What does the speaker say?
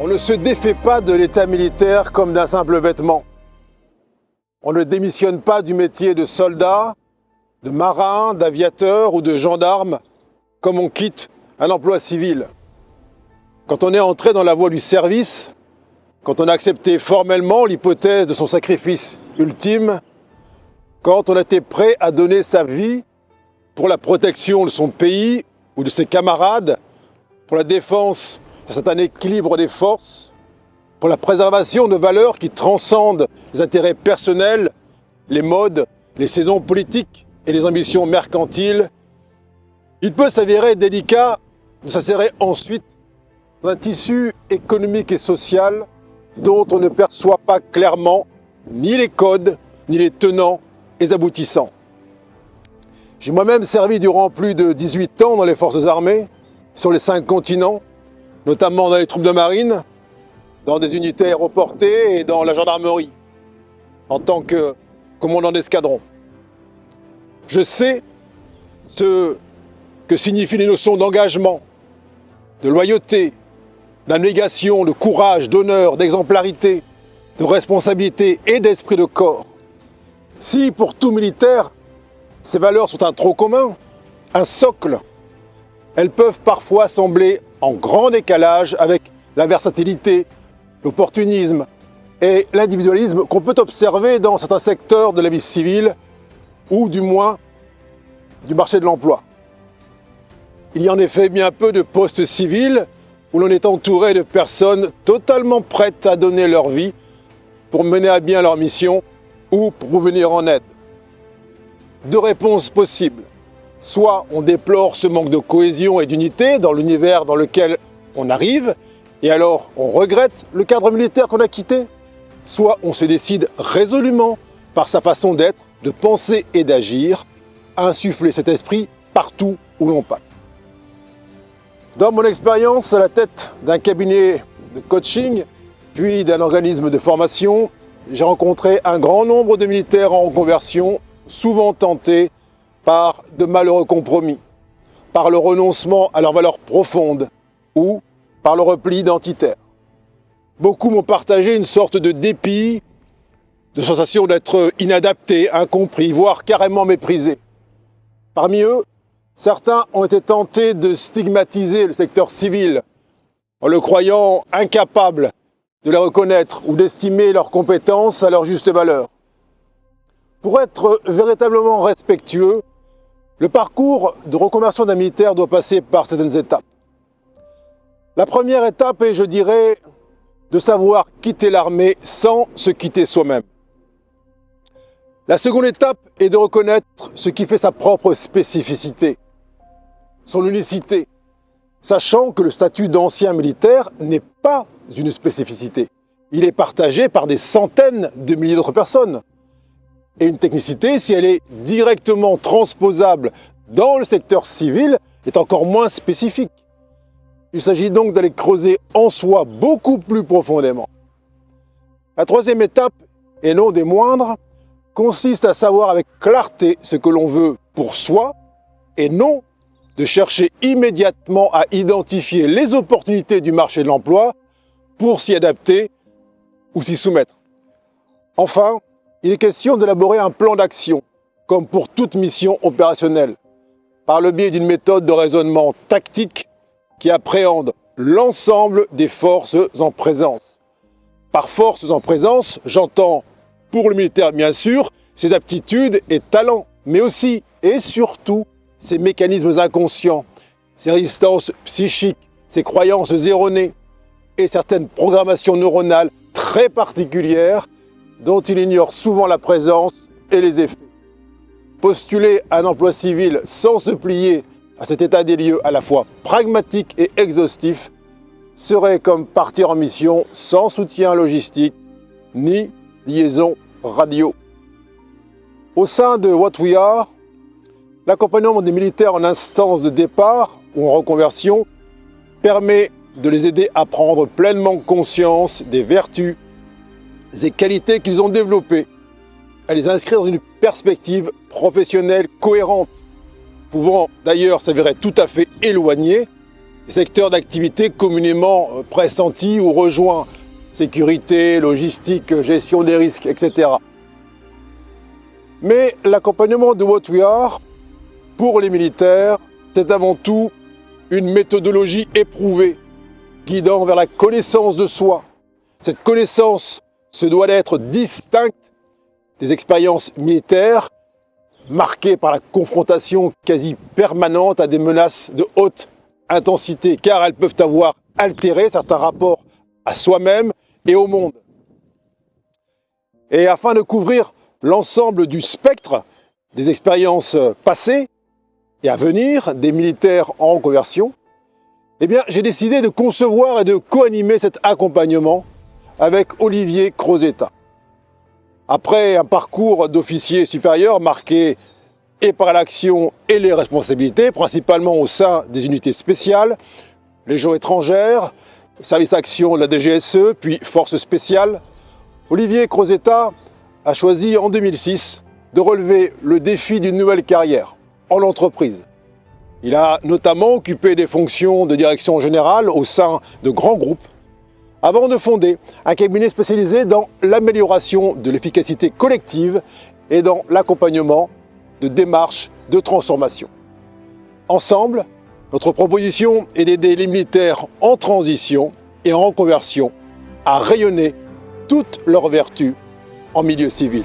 On ne se défait pas de l'état militaire comme d'un simple vêtement. On ne démissionne pas du métier de soldat, de marin, d'aviateur ou de gendarme comme on quitte un emploi civil. Quand on est entré dans la voie du service, quand on a accepté formellement l'hypothèse de son sacrifice ultime, quand on a été prêt à donner sa vie pour la protection de son pays ou de ses camarades, pour la défense d'un certain équilibre des forces, pour la préservation de valeurs qui transcendent les intérêts personnels, les modes, les saisons politiques et les ambitions mercantiles, il peut s'avérer délicat de s'insérer ensuite dans un tissu économique et social dont on ne perçoit pas clairement ni les codes, ni les tenants et aboutissants. J'ai moi-même servi durant plus de 18 ans dans les forces armées, sur les 5 continents, notamment dans les troupes de marine, dans des unités aéroportées et dans la gendarmerie, en tant que commandant d'escadron. Je sais ce que signifient les notions d'engagement, de loyauté, d'abnégation, de courage, d'honneur, d'exemplarité, de responsabilité et d'esprit de corps. Si, pour tout militaire, ces valeurs sont un tronc commun, un socle, elles peuvent parfois sembler en grand décalage avec la versatilité, l'opportunisme et l'individualisme qu'on peut observer dans certains secteurs de la vie civile ou du moins du marché de l'emploi. Il y a en effet bien peu de postes civils où l'on est entouré de personnes totalement prêtes à donner leur vie pour mener à bien leur mission ou pour vous venir en aide. 2 réponses possibles. Soit on déplore ce manque de cohésion et d'unité dans l'univers dans lequel on arrive, et alors on regrette le cadre militaire qu'on a quitté. Soit on se décide résolument, par sa façon d'être, de penser et d'agir, à insuffler cet esprit partout où l'on passe. Dans mon expérience à la tête d'un cabinet de coaching, puis d'un organisme de formation, j'ai rencontré un grand nombre de militaires en reconversion, souvent tentés par de malheureux compromis, par le renoncement à leurs valeurs profondes ou par le repli identitaire. Beaucoup m'ont partagé une sorte de dépit, de sensation d'être inadaptés, incompris, voire carrément méprisés. Parmi eux, certains ont été tentés de stigmatiser le secteur civil en le croyant incapable de les reconnaître ou d'estimer leurs compétences à leur juste valeur. Pour être véritablement respectueux, le parcours de reconversion d'un militaire doit passer par certaines étapes. La première étape est, je dirais, de savoir quitter l'armée sans se quitter soi-même. La seconde étape est de reconnaître ce qui fait sa propre spécificité, son unicité, sachant que le statut d'ancien militaire n'est pas une spécificité. Il est partagé par des centaines de milliers d'autres personnes. Et une technicité, si elle est directement transposable dans le secteur civil, est encore moins spécifique. Il s'agit donc d'aller creuser en soi beaucoup plus profondément. La troisième étape, et non des moindres, consiste à savoir avec clarté ce que l'on veut pour soi et non de chercher immédiatement à identifier les opportunités du marché de l'emploi pour s'y adapter ou s'y soumettre. Enfin, il est question d'élaborer un plan d'action, comme pour toute mission opérationnelle, par le biais d'une méthode de raisonnement tactique qui appréhende l'ensemble des forces en présence. Par forces en présence, j'entends, pour le militaire bien sûr, ses aptitudes et talents, mais aussi et surtout ses mécanismes inconscients, ses résistances psychiques, ses croyances erronées et certaines programmations neuronales très particulières dont il ignore souvent la présence et les effets. Postuler un emploi civil sans se plier à cet état des lieux à la fois pragmatique et exhaustif serait comme partir en mission sans soutien logistique ni liaison radio. Au sein de What We Are, l'accompagnement des militaires en instance de départ ou en reconversion permet de les aider à prendre pleinement conscience des vertus et qualités qu'ils ont développées, à les inscrire dans une perspective professionnelle cohérente, pouvant d'ailleurs s'avérer tout à fait éloignée des secteurs d'activité communément pressentis ou rejoints, sécurité, logistique, gestion des risques, etc. Mais l'accompagnement de What We Are, pour les militaires, c'est avant tout une méthodologie éprouvée, guidant vers la connaissance de soi. Cette connaissance se doit d'être distincte des expériences militaires, marquées par la confrontation quasi permanente à des menaces de haute intensité, car elles peuvent avoir altéré certains rapports à soi-même et au monde. Et afin de couvrir l'ensemble du spectre des expériences passées et à venir des militaires en reconversion, j'ai décidé de concevoir et de co-animer cet accompagnement avec Olivier Crozetta. Après un parcours d'officier supérieur marqué et par l'action et les responsabilités, principalement au sein des unités spéciales, Légion étrangère, service action de la DGSE, puis forces spéciales, Olivier Crozetta a choisi en 2006 de relever le défi d'une nouvelle carrière en entreprise. Il a notamment occupé des fonctions de direction générale au sein de grands groupes, avant de fonder un cabinet spécialisé dans l'amélioration de l'efficacité collective et dans l'accompagnement de démarches de transformation. Ensemble, notre proposition est d'aider les militaires en transition et en reconversion à rayonner toutes leurs vertus en milieu civil.